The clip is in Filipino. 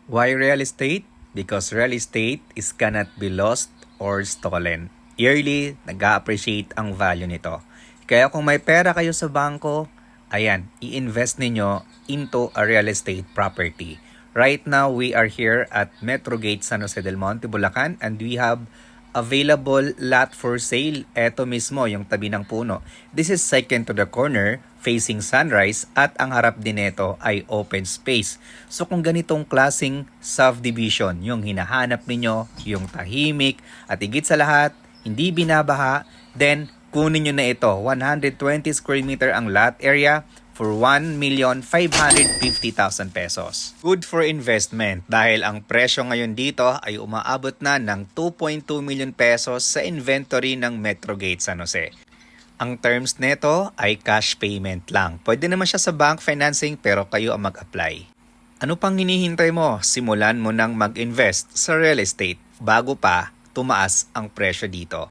Why real estate? Because real estate is cannot be lost or stolen. Yearly, nag-a-appreciate ang value nito. Kaya kung may pera kayo sa bangko, ayan, i-invest ninyo into a real estate property. Right now, we are here at Metrogate San Jose del Monte, Bulacan, and we have available lot for sale. Eto mismo, yung tabi ng puno. This is second to the corner, facing sunrise, at ang harap din nito ay open space. So kung ganitong klaseng subdivision yung hinahanap ninyo, yung tahimik, at higit sa lahat, hindi binabaha, then kunin nyo na ito. 120 square meter ang lot area for 1,550,000 pesos. Good for investment dahil ang presyo ngayon dito ay umaabot na ng 2.2 million pesos sa inventory ng Metrogate San Jose. Ang terms nito ay cash payment lang. Pwede naman siya sa bank financing pero kayo ang mag-apply. Ano pang hinihintay mo? Simulan mo nang mag-invest sa real estate bago pa tumaas ang presyo dito.